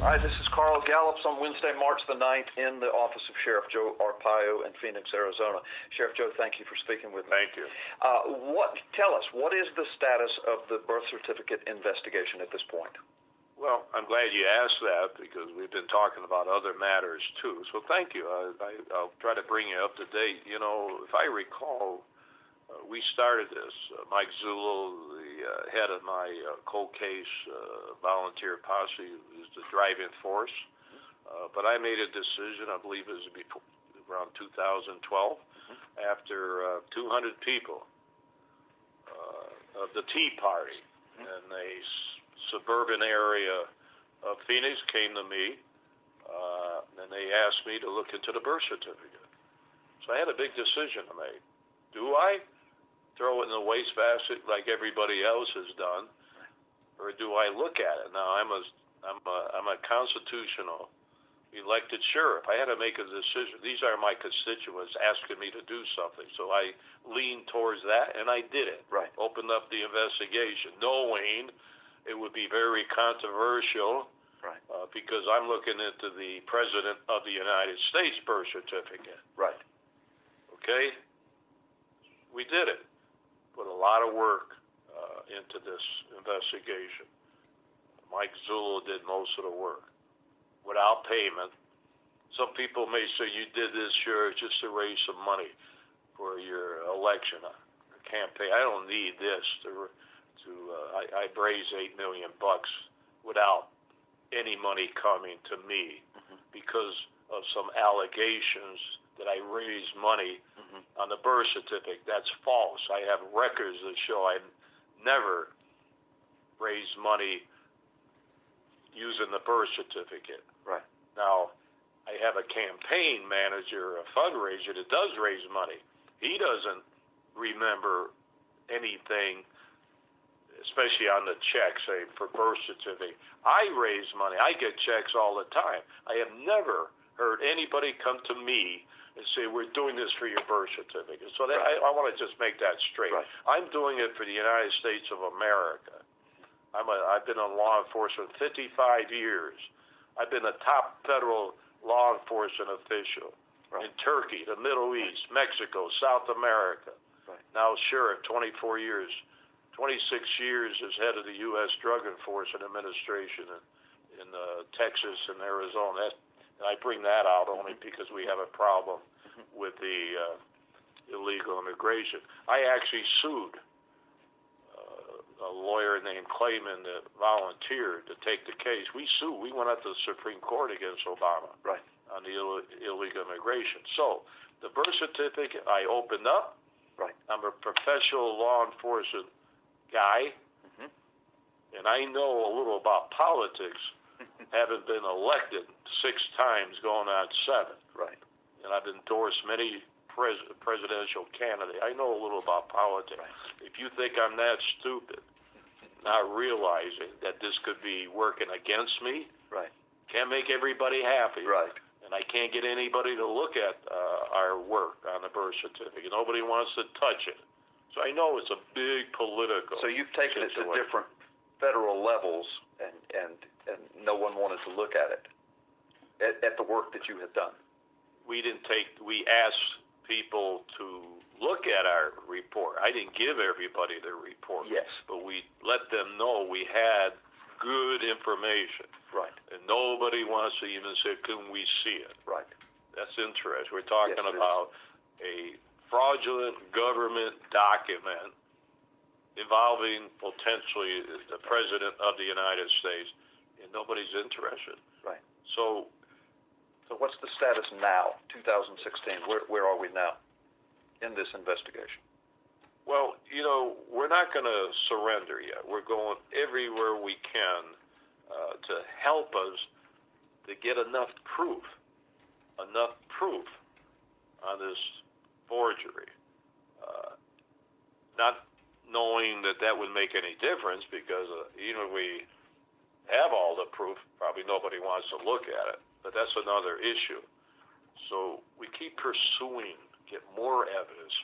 Hi, this is Carl Gallups on Wednesday, March the 9th in the office of Sheriff Joe Arpaio in Phoenix, Arizona. Sheriff Joe, thank you for speaking with me. Thank you. Tell us, what is the status of the birth certificate investigation at this point? Well, I'm glad you asked that because we've been talking about other matters too. So thank you. I'll try to bring you up to date. You know, if I recall, we started this. Mike Zullo, the head of my cold case volunteer posse, is the driving force. But I made a decision, I believe it was around 2012, after 200 people of the Tea Party in a suburban area of Phoenix came to me, and they asked me to look into the birth certificate. So I had a big decision to make. Do I throw it in the wastebasket like everybody else has done, or do I look at it? Now, I'm a constitutional elected sheriff. I had to make a decision. These are my constituents asking me to do something, so I leaned towards that, and I did it. Right. Opened up the investigation, knowing it would be very controversial, right, because I'm looking into the President of the United States birth certificate. Right. Okay? We did it. Put a lot of work into this investigation. Mike Zullo did most of the work without payment. Some people may say you did this, sure, just to raise some money for your election campaign. I don't need this I raised $8 million without any money coming to me because of some allegations that I raised money on the birth certificate. That's false. I have records that show I never raised money using the birth certificate. Right. Now, I have a campaign manager, a fundraiser that does raise money. He doesn't remember anything, especially on the check, say, for birth certificate. I raise money. I get checks all the time. I have never heard anybody come to me and say, we're doing this for your birth certificate. So that, I want to just make that straight. Right. I'm doing it for the United States of America. I've been in law enforcement 55 years. I've been a top federal law enforcement official in Turkey, the Middle East, Mexico, South America. Right. Now sheriff, 24 years. 26 years as head of the U.S. Drug Enforcement Administration in Texas and Arizona. I bring that out only because we have a problem with the illegal immigration. I actually sued a lawyer named Clayman that volunteered to take the case. We sued. We went up to the Supreme Court against Obama on the illegal immigration. So the birth certificate I opened up. Right. I'm a professional law enforcement guy, and I know a little about politics, having been elected 6 times, going on 7. Right. And I've endorsed many presidential candidates. I know a little about politics. Right. If you think I'm that stupid, not realizing that this could be working against me, can't make everybody happy. Right. And I can't get anybody to look at our work on the birth certificate. Nobody wants to touch it. So I know it's a big political. So you've taken it to different federal levels, and no one wanted to look at it, at the work that you have done. We asked people to look at our report. I didn't give everybody the report. Yes. But we let them know we had good information. Right. And nobody wants to even say, can we see it? Right. That's interesting. We're talking about a fraudulent government document involving potentially the President of the United States, and nobody's interested. Right. So what's the status now, 2016? Where are we now in this investigation? Well, we're not going to surrender yet. We're going everywhere we can to help us to get enough proof on this forgery. Not knowing that would make any difference, because even if we have all the proof, probably nobody wants to look at it. But that's another issue. So we keep pursuing, get more evidence,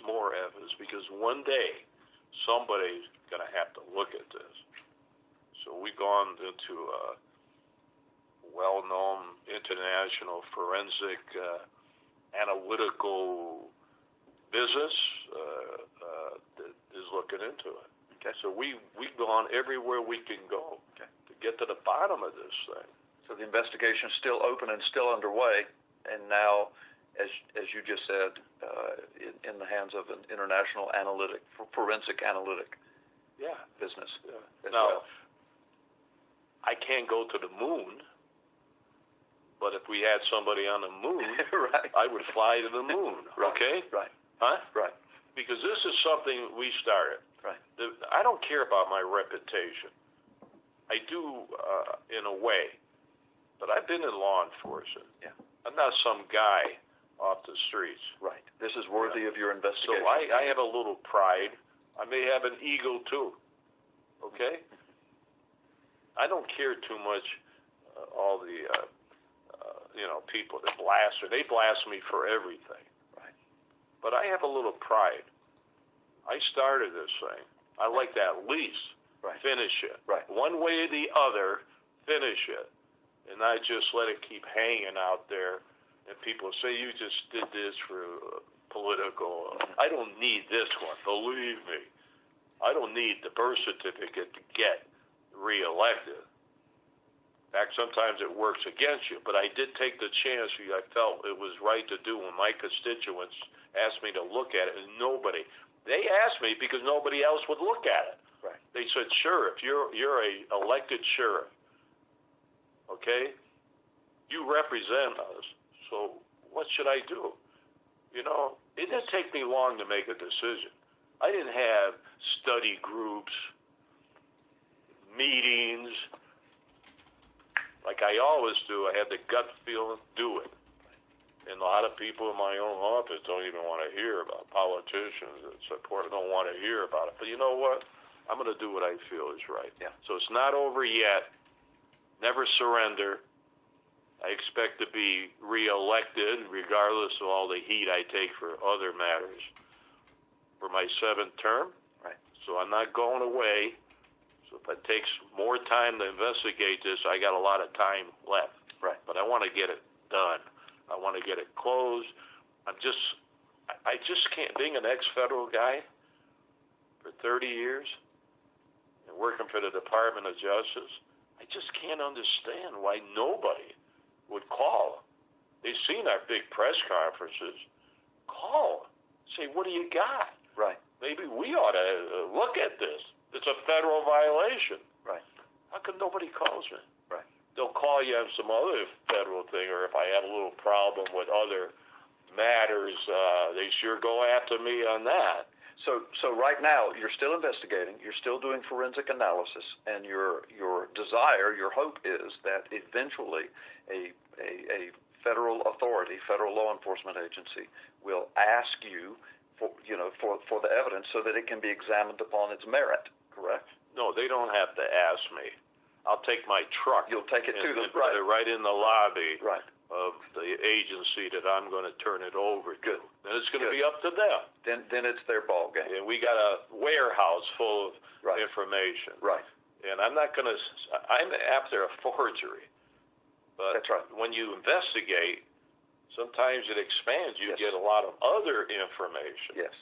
because one day somebody's going to have to look at this. So we've gone into well-known international forensic analytical business that is looking into it. Okay. So we've gone everywhere we can go to get to the bottom of this thing. So the investigation is still open and still underway, and now, as you just said, in the hands of an international forensic analytic business. Yeah. Now, I can't go to the moon, but if we had somebody on the moon, right. I would fly to the moon. Right. Okay? Right. Huh? Right. Because this is something we started. Right. I don't care about my reputation. I do in a way, but I've been in law enforcement. Yeah. I'm not some guy off the streets. Right. This is worthy of your investigation. So I have a little pride. I may have an ego too. Okay? I don't care too much all the people that they blast me for everything. Right. But I have a little pride. I started this thing. I like to at least finish it. Right. One way or the other, finish it. And not just let it keep hanging out there. And people say, you just did this for political. I don't need this one, believe me. I don't need the birth certificate to get reelected. In fact, sometimes it works against you. But I did take the chance. I felt it was right to do when my constituents asked me to look at it. And they asked me because nobody else would look at it. Right. They said, sheriff, you're a elected sheriff. Okay? You represent us. So what should I do? It didn't take me long to make a decision. I didn't have study groups, meetings. Like I always do, I had the gut feeling, do it. And a lot of people in my own office don't even want to hear about politicians that support it, don't want to hear about it. But you know what? I'm going to do what I feel is right. Yeah. So it's not over yet. Never surrender. I expect to be reelected, regardless of all the heat I take for other matters, for my 7th term. Right. So I'm not going away. So if it takes more time to investigate this, I got a lot of time left. Right. But I want to get it done. I want to get it closed. I just can't. Being an ex-federal guy for 30 years and working for the Department of Justice, I just can't understand why nobody would call. They've seen our big press conferences. Call. Say, what do you got? Right. Maybe we ought to look at this. It's a federal violation. Right. How come nobody calls me? Right. They'll call you on some other federal thing, or if I have a little problem with other matters, they sure go after me on that. So right now, you're still investigating, you're still doing forensic analysis, and your desire, your hope is that eventually a federal authority, federal law enforcement agency, will ask you for the evidence so that it can be examined upon its merit, correct? No, they don't have to ask me. I'll take my truck. You'll take it to them, put it right in the lobby right. of the agency that I'm going to turn it over to. Good. Then it's going to be up to them. Then it's their ball game. And we got a warehouse full of information. Right. And I'm not going to. I'm after a forgery. But that's right. When you investigate, sometimes it expands. You get a lot of other information. Yes.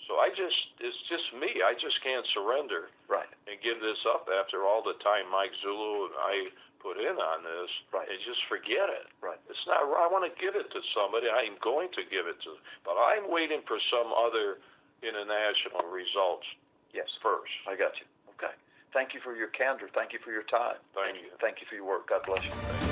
So it's just me. I just can't surrender. Right. And give this up after all the time Mike Zulu and I put in on this. Right. And just forget it. Right. It's not. I want to give it to somebody. I'm going to give it to. But I'm waiting for some other international results. Yes. First. I got you. Okay. Thank you for your candor. Thank you for your time. Thank you. Thank you for your work. God bless you.